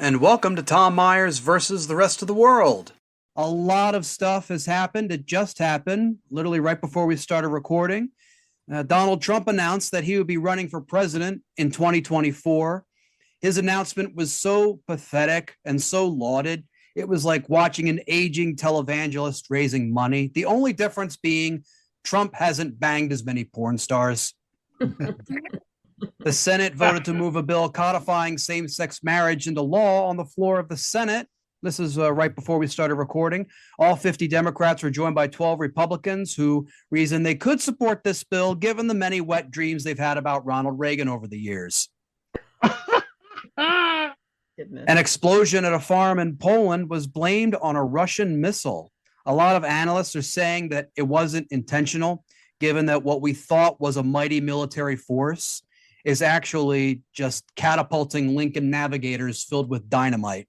and welcome to Tom Myers versus the rest of the world. A lot of stuff has happened. It just happened, literally right before we started recording. Donald Trump announced that he would be running for president in 2024. His announcement was so pathetic and so lauded. It was like watching an aging televangelist raising money. The only difference being Trump hasn't banged as many porn stars. The Senate voted to move a bill codifying same-sex marriage into law on the floor of the Senate. This is right before we started recording. All 50 Democrats were joined by 12 Republicans who reasoned they could support this bill given the many wet dreams they've had about Ronald Reagan over the years. An explosion at a farm in Poland was blamed on a Russian missile. A lot of analysts are saying that it wasn't intentional, given that what we thought was a mighty military force is actually just catapulting Lincoln Navigators filled with dynamite.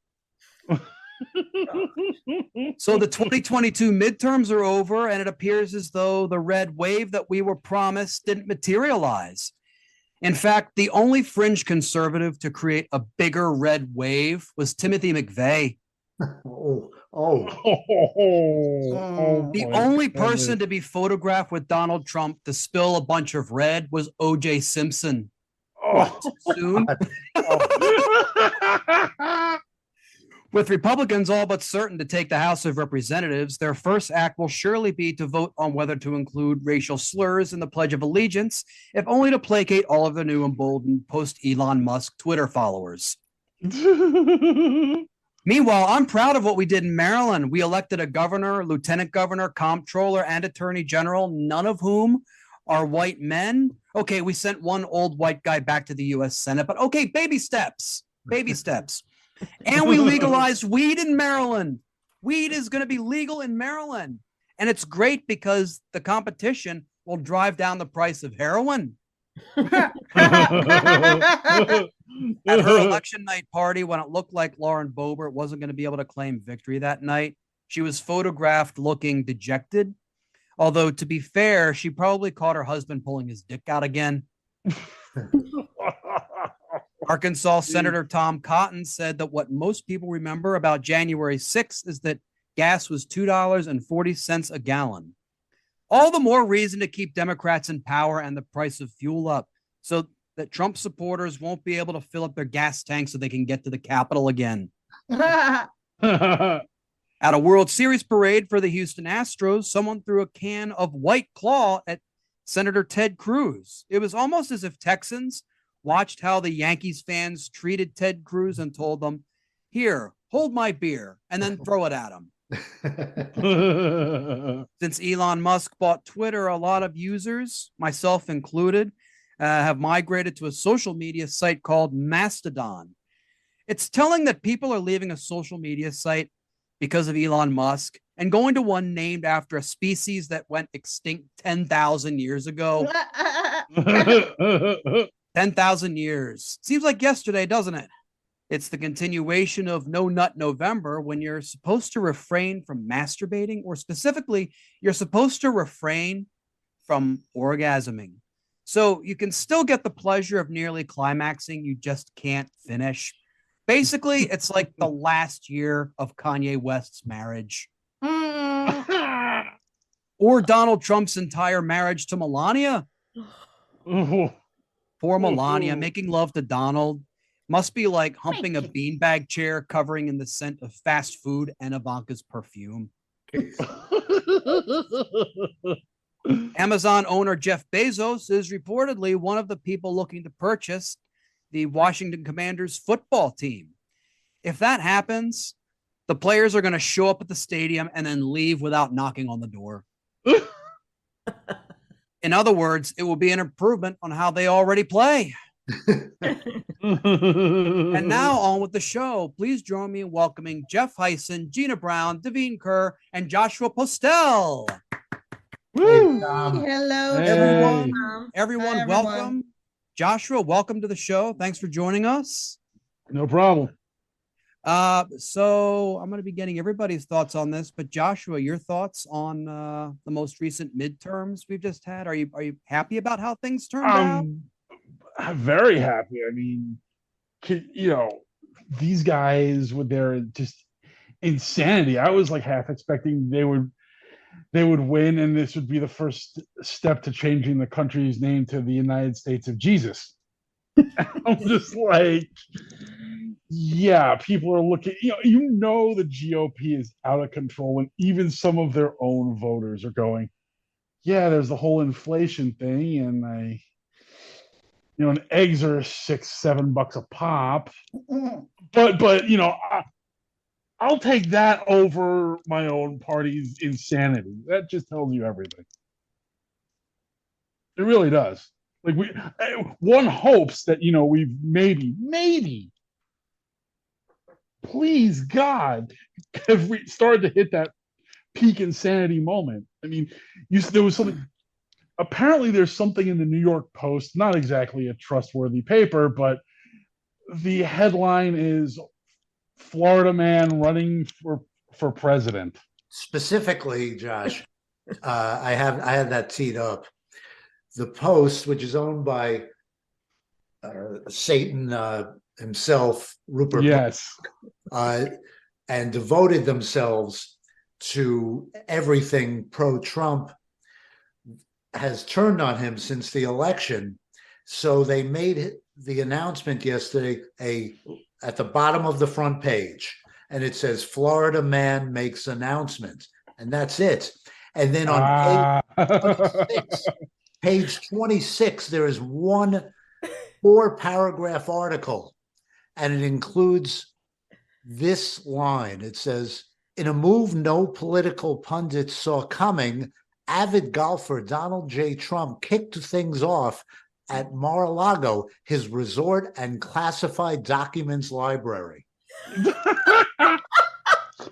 So the 2022 midterms are over, and it appears as though the red wave that we were promised didn't materialize. In fact, the only fringe conservative to create a bigger red wave was Timothy McVeigh. The only person to be photographed with Donald Trump to spill a bunch of red was O.J. Simpson. Soon. With Republicans all but certain to take the House of Representatives, their first act will surely be to vote on whether to include racial slurs in the Pledge of Allegiance, if only to placate all of the new emboldened post-Elon Musk Twitter followers. Meanwhile, I'm proud of what we did in Maryland. We elected a governor, lieutenant governor, comptroller, and attorney general, none of whom are white men. Okay, we sent one old white guy back to the U.S. Senate, but okay, baby steps, baby steps. And we legalized weed in Maryland. Weed is going to be legal in Maryland. And it's great because the competition will drive down the price of heroin. At her election night party, when it looked like Lauren Boebert wasn't going to be able to claim victory that night, she was photographed looking dejected. Although, to be fair, she probably caught her husband pulling his dick out again. Arkansas Senator Tom Cotton said that what most people remember about January 6th is that gas was $2.40 a gallon. All the more reason to keep Democrats in power and the price of fuel up so that Trump supporters won't be able to fill up their gas tanks so they can get to the Capitol again. At a World Series parade for the Houston Astros, someone threw a can of White Claw at Senator Ted Cruz. It was almost as if Texans watched how the Yankees fans treated Ted Cruz and told them, "Here, hold my beer," and then throw it at him. Since Elon Musk bought Twitter, a lot of users, myself included, have migrated to a social media site called Mastodon. It's telling that people are leaving a social media site because of Elon Musk and going to one named after a species that went extinct 10,000 years ago. 10,000 years. Seems like yesterday, doesn't it? It's the continuation of No Nut November, when you're supposed to refrain from masturbating, or specifically, you're supposed to refrain from orgasming. So you can still get the pleasure of nearly climaxing, you just can't finish. Basically, it's like the last year of Kanye West's marriage. Or Donald Trump's entire marriage to Melania. Poor Melania, making love to Donald must be like humping a beanbag chair covering in the scent of fast food and Ivanka's perfume. Amazon owner Jeff Bezos is reportedly one of the people looking to purchase the Washington Commanders football team. If that happens, the players are going to show up at the stadium and then leave without knocking on the door. In other words, it will be an improvement on how they already play. And now on with the show. Please join me in welcoming Jeff Hysen, Gina Brown, Davine Kerr, and Joshua Postel. Woo! Hello, Everyone, Hi, everyone. welcome. Joshua, welcome to the show. Thanks for joining us. No problem. So I'm going to be getting everybody's thoughts on this, but Joshua, your thoughts on the most recent midterms we've just had? Are you happy about how things turned out? I'm very happy. I mean, you know, these guys with their just insanity, I was like half expecting they would win, and this would be the first step to changing the country's name to the United States of Jesus. I'm just like, yeah, people are looking, the GOP is out of control, and even some of their own voters are going, yeah, there's the whole inflation thing, and eggs are $6-7 a pop. But I'll take that over my own party's insanity. That just tells you everything. It really does. Like one hopes that we've maybe, please God, have we started to hit that peak insanity moment. I mean, there was something. Apparently, there's something in the New York Post, not exactly a trustworthy paper, but the headline is Florida man running for president. Specifically, Josh, I had that teed up. The Post, which is owned by Satan himself, Rupert, yes, and devoted themselves to everything pro-Trump, has turned on him since the election. So they made the announcement yesterday at the bottom of the front page, and it says Florida man makes announcement, and that's it. And then on page 26, there is one 4-paragraph article, and it includes this line. It says, in a move no political pundits saw coming, avid golfer Donald J. Trump kicked things off at Mar-a-Lago, his resort and classified documents library.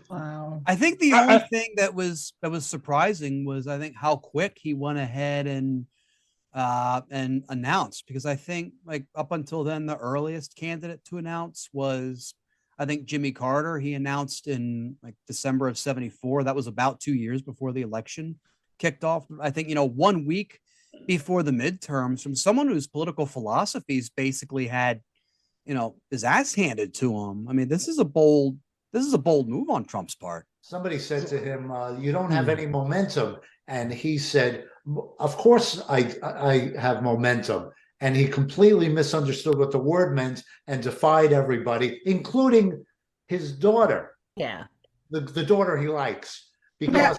Wow. I think the only thing that was surprising was, I think, how quick he went ahead and announced, because I think, like, up until then, the earliest candidate to announce was, I think, Jimmy Carter. He announced in like December of '74. That was about 2 years before the election kicked off. I think, 1 week before the midterms, from someone whose political philosophies basically had, his ass handed to him. I mean, this is a bold move on Trump's part. Somebody said to him, you don't have any momentum. And he said, of course I have momentum. And he completely misunderstood what the word meant and defied everybody, including his daughter. Yeah. The daughter he likes. Because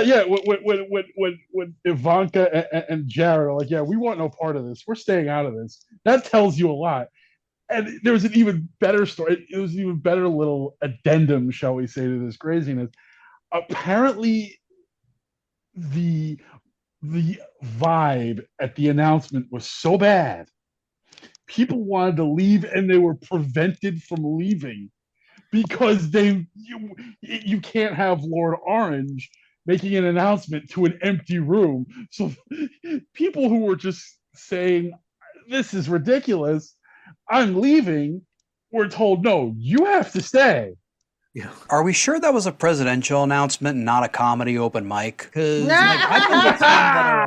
yeah. When Ivanka and Jared are like, yeah, we want no part of this. We're staying out of this. That tells you a lot. And there was an even better story. It was an even better little addendum, shall we say, to this craziness. Apparently, the vibe at the announcement was so bad, people wanted to leave and they were prevented from leaving because you can't have Lord Orange making an announcement to an empty room. So people who were just saying, this is ridiculous, I'm leaving, were told, no, you have to stay. Yeah. Are we sure that was a presidential announcement and not a comedy open mic? Because I thought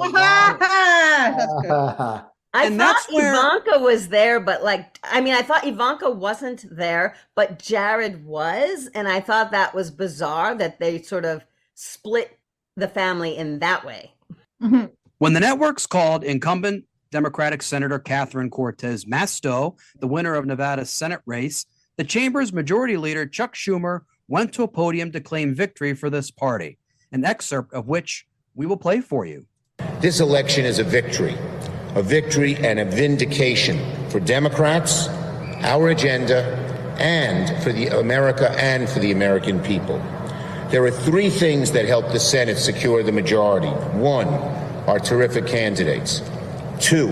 Ivanka was there, but I thought Ivanka wasn't there, but Jared was. And I thought that was bizarre that they sort of split the family in that way. When the networks called incumbent Democratic Senator Catherine Cortez Masto the winner of Nevada's Senate race, the chamber's majority leader, Chuck Schumer, went to a podium to claim victory for this party, an excerpt of which we will play for you. This election is a victory and a vindication for Democrats, our agenda, and for America and for the American people. There are three things that helped the Senate secure the majority. One, our terrific candidates. Two,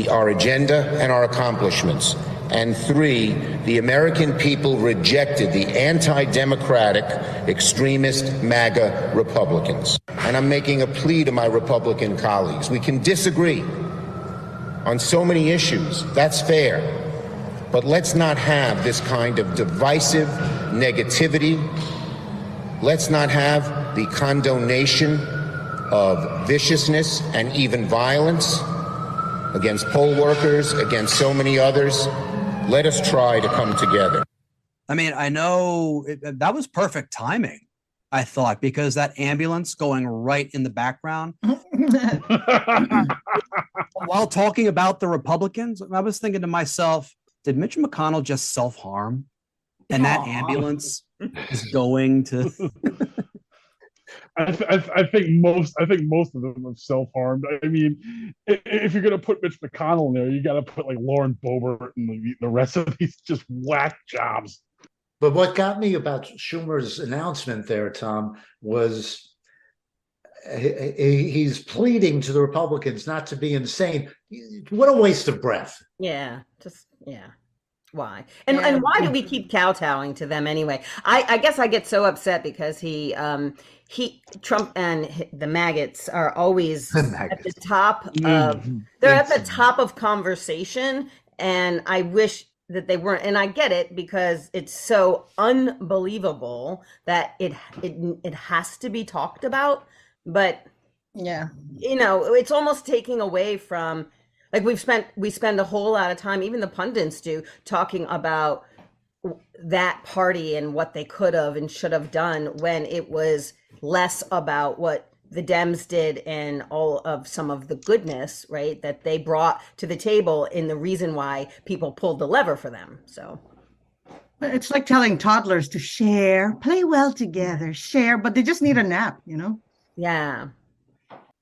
our agenda and our accomplishments. And three, the American people rejected the anti-democratic, extremist MAGA Republicans. And I'm making a plea to my Republican colleagues. We can disagree on so many issues. That's fair. But let's not have this kind of divisive negativity. Let's not have the condonation of viciousness and even violence. against poll workers, against so many others. Let us try to come together. I mean, I know that was perfect timing, I thought, because that ambulance going right in the background while talking about the Republicans, I was thinking to myself, did Mitch McConnell just self-harm? And that ambulance is going to. I think most of them have self-harmed. I mean, if you're gonna put Mitch McConnell in there, you got to put like Lauren Boebert and the rest of these just whack jobs. But what got me about Schumer's announcement there, Tom, was he's pleading to the Republicans not to be insane. What a waste of breath. Yeah, Why? And why do we keep kowtowing to them anyway? I guess I get so upset because Trump and the maggots are always at the top of at the top of conversation, and I wish that they weren't. And I get it because it's so unbelievable that it has to be talked about, but yeah, it's almost taking away from. Like we spend a whole lot of time, even the pundits do, talking about that party and what they could have and should have done when it was less about what the Dems did and all of some of the goodness, right, that they brought to the table in the reason why people pulled the lever for them. So it's like telling toddlers to share, play well together, share, but they just need a nap, Yeah.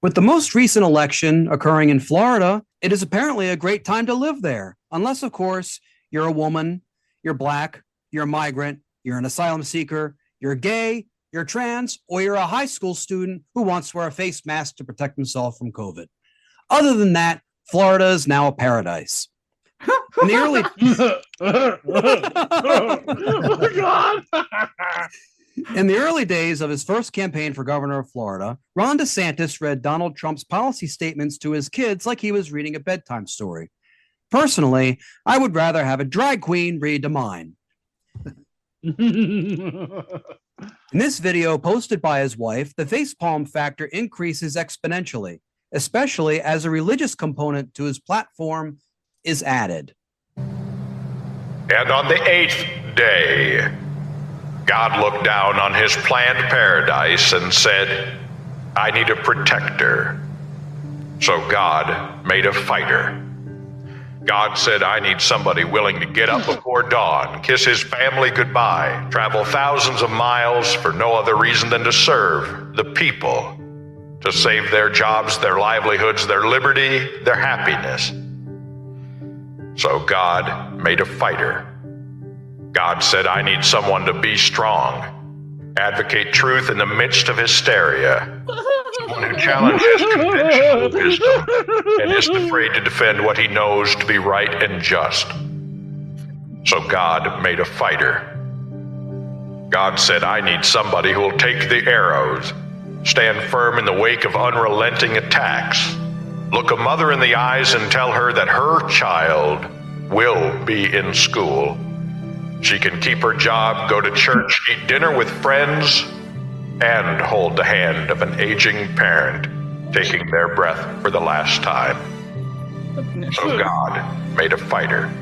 With the most recent election occurring in Florida, it is apparently a great time to live there. Unless, of course, you're a woman, you're Black, you're a migrant, you're an asylum seeker, you're gay, you're trans, or you're a high school student who wants to wear a face mask to protect himself from COVID. Other than that, Florida is now a paradise. In the early... Oh, God! In the early days of his first campaign for governor of Florida, Ron DeSantis read Donald Trump's policy statements to his kids like he was reading a bedtime story. Personally, I would rather have a drag queen read to mine. In this video posted by his wife, the facepalm factor increases exponentially, especially as a religious component to his platform is added. And on the 8th day, God looked down on his planned paradise and said, I need a protector. So God made a fighter. God said, I need somebody willing to get up before dawn, kiss his family goodbye, travel thousands of miles for no other reason than to serve the people, to save their jobs, their livelihoods, their liberty, their happiness. So God made a fighter. God said, I need someone to be strong, advocate truth in the midst of hysteria, someone who challenges conventional wisdom and isn't afraid to defend what he knows to be right and just. So God made a fighter. God said, I need somebody who will take the arrows, stand firm in the wake of unrelenting attacks, look a mother in the eyes and tell her that her child will be in school. She can keep her job, go to church, eat dinner with friends, and hold the hand of an aging parent taking their breath for the last time. So God made a fighter.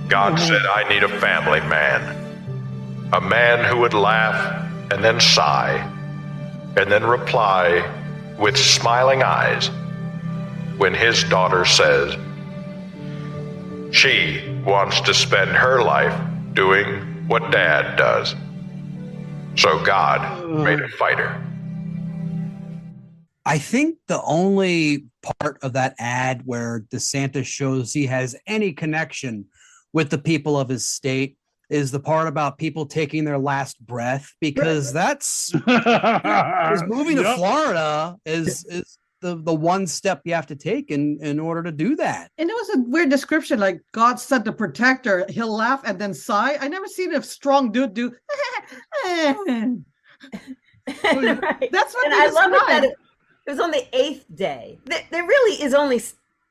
God said, I need a family man. A man who would laugh and then sigh and then reply with smiling eyes when his daughter says she wants to spend her life doing what Dad does. So God made a fighter. I think the only part of that ad where DeSantis shows he has any connection with the people of his state is the part about people taking their last breath, because that's moving to Florida is the one step you have to take in order to do that. And it was a weird description, like God sent a protector. He'll laugh and then sigh. I never seen a strong dude do. Right. That's what and they I love it described. that it was on the 8th day. There really is only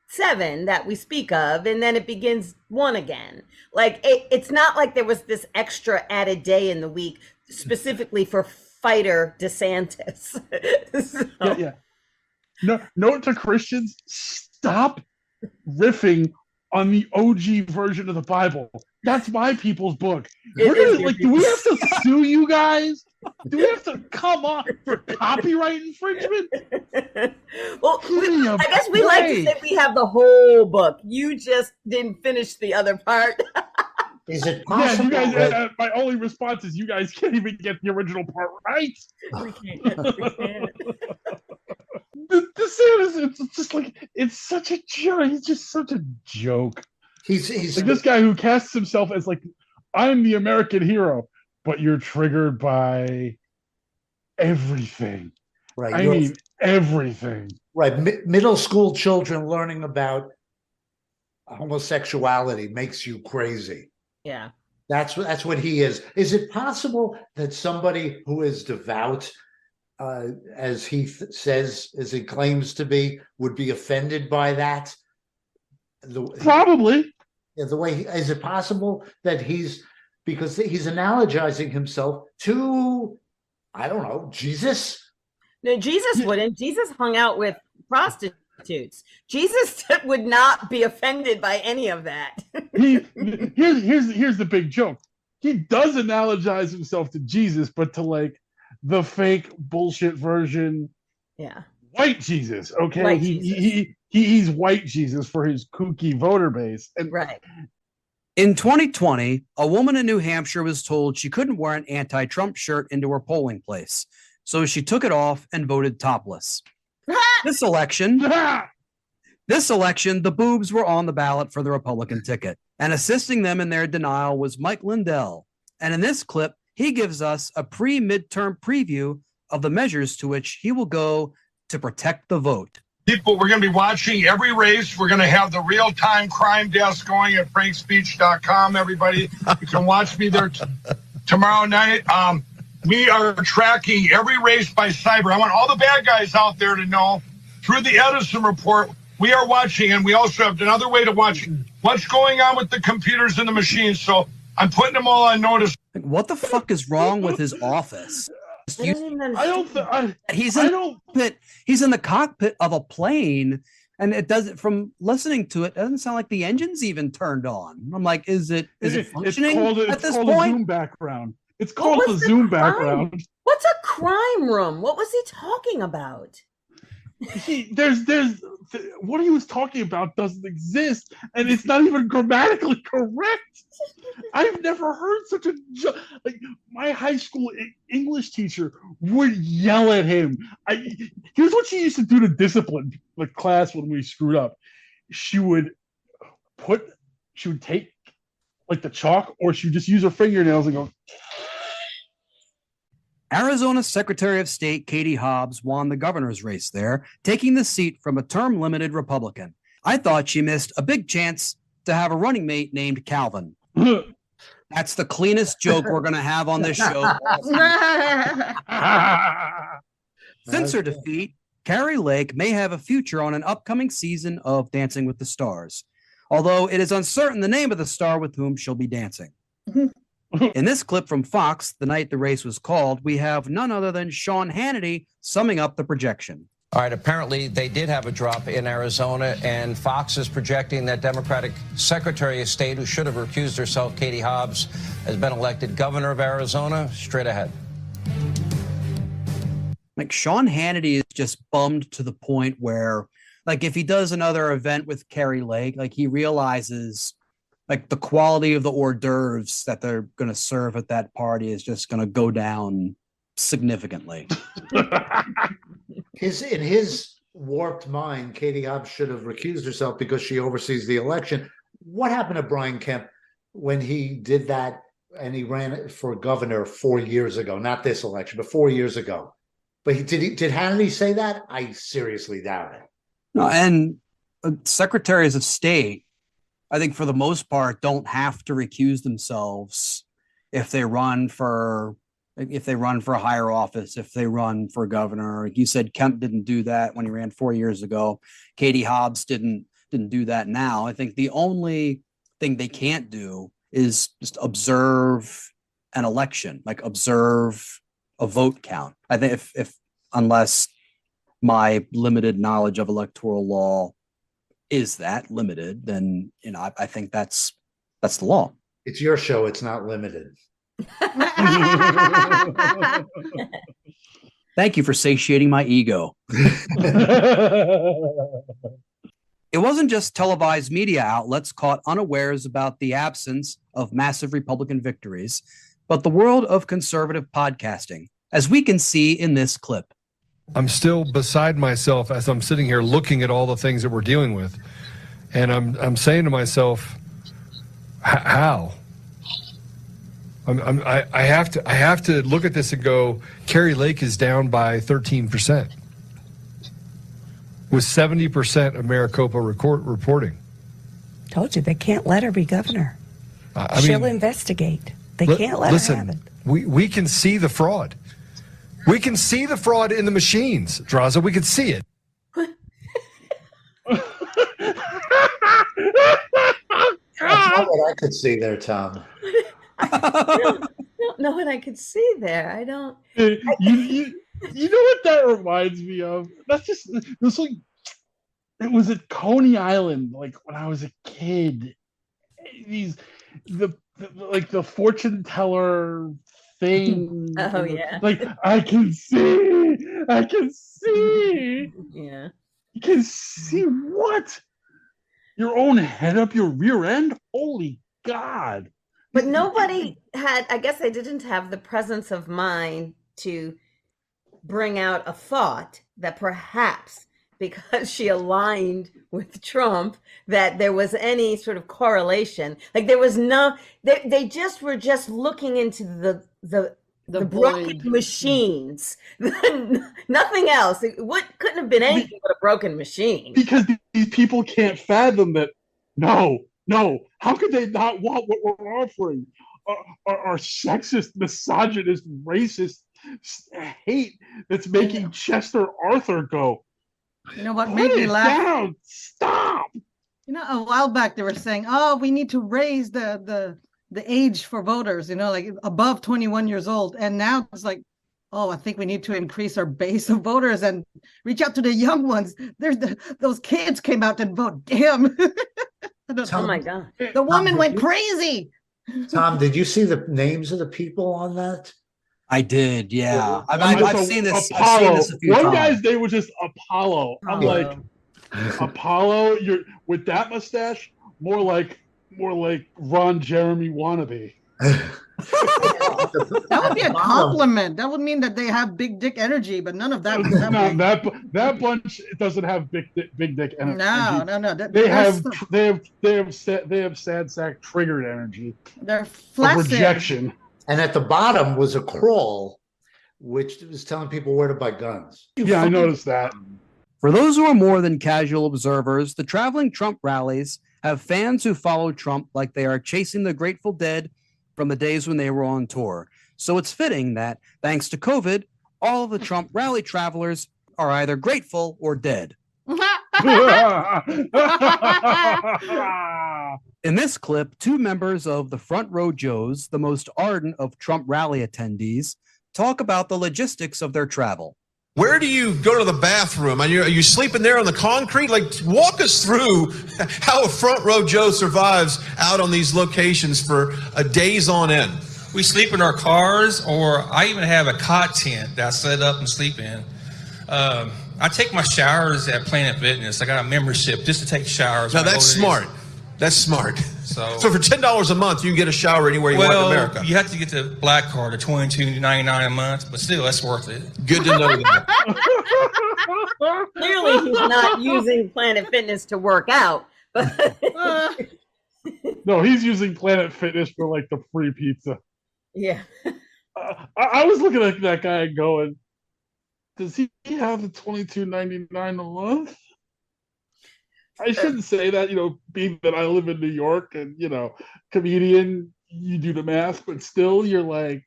7 that we speak of, and then it begins 1 again. Like it's not like there was this extra added day in the week specifically for fighter DeSantis. So. Yeah. No, note to Christians: stop riffing on the OG version of the Bible. That's my people's book. It We're is gonna your like, do we have to sue you guys? Do we have to come on for copyright infringement? Well, Give I guess we like to break. say we have the whole book. You just didn't finish the other part. Is it Yeah, possible you guys. that My only response is you guys can't even get the original part right. We can't. We can't. It's just like it's such a joke. He's just such a joke. he's Like this guy who casts himself as like, I'm the American hero, but you're triggered by everything. right? I you're- mean, everything. right. Middle school children learning about homosexuality makes you crazy. Yeah. That's what he is. Is it possible that somebody who is devout, as he says, as he claims to be, would be offended by that? Probably. The way is it possible that because he's analogizing himself to, I don't know, Jesus? No, Jesus wouldn't. Jesus hung out with prostitutes. Jesus would not be offended by any of that. Here's the big joke. He does analogize himself to Jesus, but to like the fake bullshit version, Yeah. white Jesus. Okay, White Jesus. He's white Jesus for his kooky voter base. And Right. In 2020, a woman in New Hampshire was told she couldn't wear an anti-Trump shirt into her polling place, so she took it off and voted topless. This election, the boobs were on the ballot for the Republican ticket, and assisting them in their denial was Mike Lindell. And in this clip, he gives us a pre-midterm preview of the measures to which he will go to protect the vote. People, we're going to be watching every race. We're going to have the real-time crime desk going at frankspeech.com, everybody. You can watch me there tomorrow night. We are tracking every race by cyber. I want all the bad guys out there to know, through the Edison report, we are watching, and we also have another way to watch what's going on with the computers and the machines. So I'm putting them all on notice. Like, what the fuck is wrong with his office? I don't even I don't. He's I in don't. he's in the cockpit of a plane, and it doesn't. From listening to it, it doesn't sound like the engine's even turned on. I'm like, is it functioning at this A point? Zoom background. It's called What the was the Zoom crime? background. What's a crime room? What was he talking about? There's what he was talking about doesn't exist, and it's not even grammatically correct. I've never heard such a like. My high school English teacher would yell at him. Here's what she used to do to discipline the class when we screwed up. She would take like the chalk, or she would just use her fingernails and go. Arizona Secretary of State Katie Hobbs won the governor's race there, taking the seat from a term-limited Republican. I thought she missed a big chance to have a running mate named Calvin. That's the cleanest joke we're going to have on this show. Since her defeat, Carrie Lake may have a future on an upcoming season of Dancing with the Stars, although it is uncertain the name of the star with whom she'll be dancing. In this clip from Fox, the night the race was called, we have none other than Sean Hannity summing up the projection. All right, apparently they did have a drop in Arizona, and Fox is projecting that Democratic Secretary of State, who should have recused herself, Katie Hobbs, has been elected governor of Arizona. Straight ahead. Like, Sean Hannity is just bummed to the point where, like, if he does another event with Carrie Lake, like, he realizes like the quality of the hors d'oeuvres that they're going to serve at that party is just going to go down significantly. In his warped mind, Katie Hobbs should have recused herself because she oversees the election. What happened to Brian Kemp when he did that and he ran for governor 4 years ago? Not this election, but 4 years ago. But did Hannity say that? I seriously doubt it. No, and secretaries of state, I think for the most part, don't have to recuse themselves if they run for a higher office, if they run for governor. Like you said, Kemp didn't do that when he ran 4 years ago. Katie Hobbs didn't do that now. I think the only thing they can't do is just observe an election, like observe a vote count. I think if unless my limited knowledge of electoral law is that limited, then I think that's the law. It's your show. It's not limited. Thank you for satiating my ego. It wasn't just televised media outlets caught unawares about the absence of massive Republican victories, but the world of conservative podcasting, as we can see in this clip. I'm still beside myself as I'm sitting here looking at all the things that we're dealing with. And I'm saying to myself, how? I have to look at this and go, Kerry Lake is down by 13%. With 70% of Maricopa reporting. Told you, they can't let her be governor. I She'll mean, investigate. They can't let her have it. We can see the fraud. We can see the fraud in the machines, Draza. We can see it. That's not what I could see there, Tom. I don't know what I could see there. I don't. You know what that reminds me of? It was at Coney Island, like when I was a kid. The fortune teller thing. Oh yeah. Like I can see. Yeah. You can see what? Your own head up your rear end? Holy God. But nobody had, I guess they didn't have the presence of mind to bring out a thought that perhaps because she aligned with Trump, that there was any sort of correlation. Like there was no, they just were just looking into the broken machines, nothing else. What couldn't have been anything but a broken machine. Because these people can't fathom that. No, how could they not want what we're offering? Our sexist, misogynist, racist hate that's making Chester Arthur go. You know what made me laugh? Down. Stop. You know, a while back they were saying, "Oh, we need to raise the age for voters, like above 21 years old." And now it's like, "Oh, I think we need to increase our base of voters and reach out to the young ones." Those kids came out to vote. Damn. Oh my God. The woman went crazy. Tom, did you see the names of the people on that? I did, yeah. I've seen this. Apollo. I've seen this a few One times. guy's name was just Apollo. I'm like, Apollo, you're with that mustache, more like Ron Jeremy wannabe. That would be a compliment. That would mean that they have big dick energy, but none of that. That bunch doesn't have big dick energy. No. They have sad sack triggered energy. They're flaccid. Rejection. And at the bottom was a crawl, which was telling people where to buy guns. Yeah, I noticed that. For those who are more than casual observers, the traveling Trump rallies have fans who follow Trump like they are chasing the Grateful Dead from the days when they were on tour. So it's fitting that, thanks to COVID, all of the Trump rally travelers are either grateful or dead. In this clip, two members of the Front Row Joes, the most ardent of Trump rally attendees, talk about the logistics of their travel. Where do you go to the bathroom? Are you sleeping there on the concrete? Like, walk us through how a Front Row Joe survives out on these locations for days on end. We sleep in our cars, or I even have a cot tent that I set up and sleep in. I take my showers at Planet Fitness. I got a membership just to take showers. Now that's smart. That's smart. So for $10 a month, you can get a shower anywhere you want in America. You have to get the black card at $22.99 a month, but still, that's worth it. Good to know that. Clearly, he's not using Planet Fitness to work out. No, he's using Planet Fitness for like the free pizza. Yeah. I was looking at that guy going, does he have the $22.99 a month? I shouldn't say that, being that I live in New York and, comedian, you do the math, but still you're like,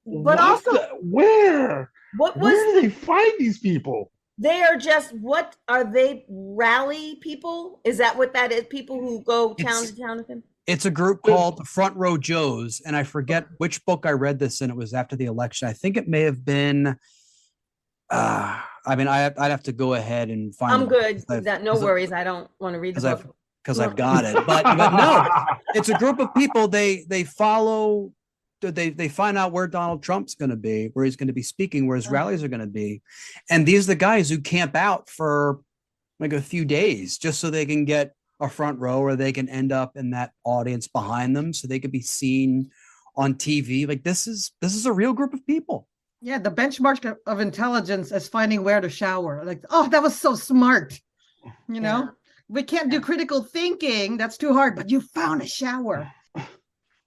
but also, where do they find these people? They are just, what are they, rally people? Is that what that is? People who go town to town with him? It's a group called the Front Row Joes, and I forget which book I read this in. It was after the election. I think it may have been I mean, I'd have to go ahead and find. I'm good. No worries. I don't want to read the book. Because I've got it. But no, it's a group of people. They follow. They find out where Donald Trump's going to be, where he's going to be speaking, where his rallies are going to be, and these are the guys who camp out for like a few days just so they can get a front row, or they can end up in that audience behind them, so they could be seen on TV. Like this is a real group of people. Yeah, the benchmark of intelligence is finding where to shower. Like, oh, that was so smart. You know, we can't do critical thinking. That's too hard, but you found a shower.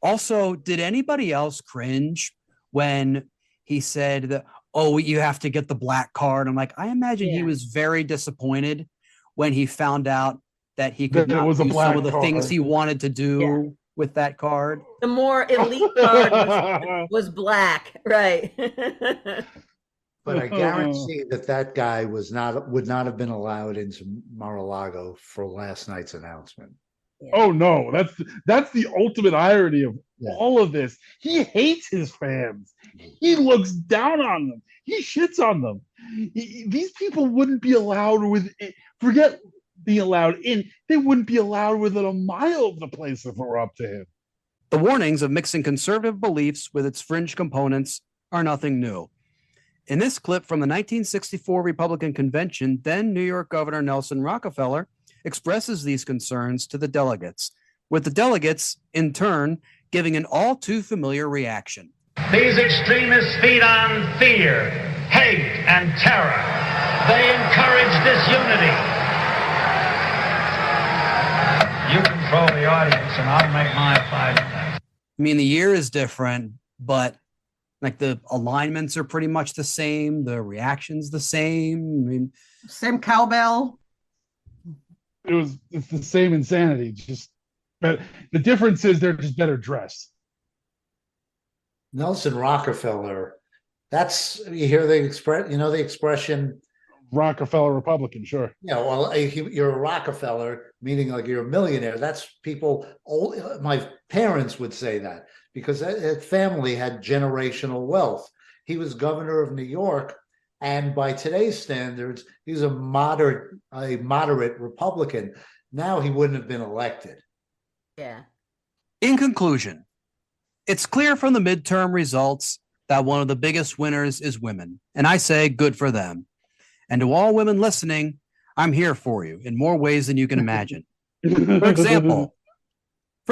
Also, did anybody else cringe when he said that, oh, you have to get the black card? I'm like, I imagine he was very disappointed when he found out that he could not do some of the things he wanted to do with that card. The more elite card was black, right? But I guarantee that guy would not have been allowed into Mar-a-Lago for last night's announcement. Yeah. Oh no, that's the ultimate irony of all of this. He hates his fans. He looks down on them. He shits on them. These people wouldn't be allowed forget being allowed in. They wouldn't be allowed within a mile of the place if it were up to him. The warnings of mixing conservative beliefs with its fringe components are nothing new. In this clip from the 1964 Republican convention, then New York Governor Nelson Rockefeller expresses these concerns to the delegates, with the delegates, in turn, giving an all too familiar reaction. These extremists feed on fear, hate, and terror. They encourage disunity. You control the audience, and I'll make my 5 minutes. I mean, the year is different, but like the alignments are pretty much the same. The reaction's the same. I mean, same cowbell. It's the same insanity. But the difference is they're just better dressed. Nelson Rockefeller. You hear the expression. Rockefeller Republican, sure. Yeah, well, you're a Rockefeller, meaning like you're a millionaire. That's people. My parents would say that because that family had generational wealth. He was governor of New York, and by today's standards, he's a moderate Republican. Now he wouldn't have been elected. Yeah. In conclusion, it's clear from the midterm results that one of the biggest winners is women, and I say good for them. And to all women listening, I'm here for you in more ways than you can imagine. For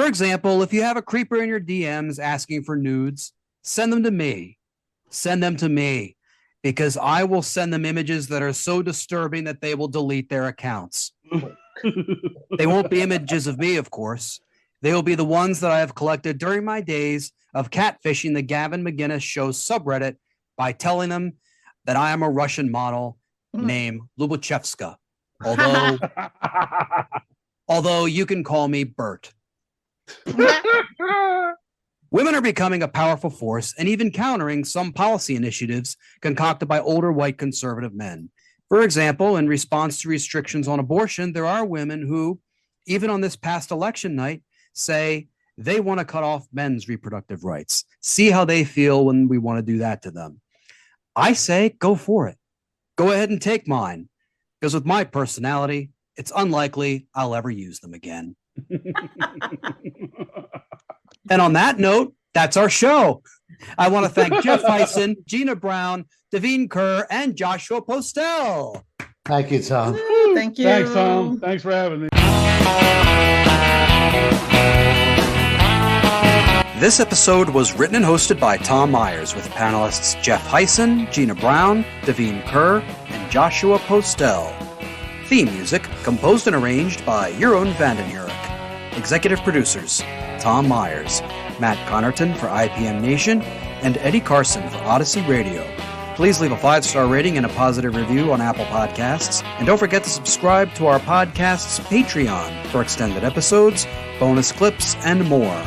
example, if you have a creeper in your DMs asking for nudes, send them to me. Send them to me, because I will send them images that are so disturbing that they will delete their accounts. They won't be images of me, of course. They will be the ones that I have collected during my days of catfishing the Gavin McInnes Show subreddit by telling them that I am a Russian model named Lubachevska. Although you can call me Bert. Women are becoming a powerful force and even countering some policy initiatives concocted by older white conservative men. For example, in response to restrictions on abortion, there are women who, even on this past election night, say they want to cut off men's reproductive rights. See how they feel when we want to do that to them. I say, go for it. Go ahead and take mine, because with my personality, it's unlikely I'll ever use them again. And on that note, that's our show. I want to thank Jeff Hysen, Gina Brown, Davine Kerr, and Joshua Postel. Thank you, Tom. Thank you. Thanks, Tom. Thanks for having me. This episode was written and hosted by Tom Myers with panelists Jeff Hysen, Gina Brown, Davine Kerr, and Joshua Postel. Theme music composed and arranged by Jeroen van den Hurck. Executive producers Tom Myers, Matt Connarton for ipmNation, and Eddie Carson for Odyssey Radio. Please leave a 5-star rating and a positive review on Apple Podcasts. And don't forget to subscribe to our podcast's Patreon for extended episodes, bonus clips, and more.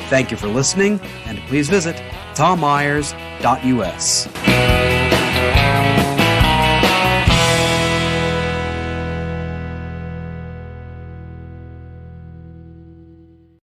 Thank you for listening, and please visit tommyers.us.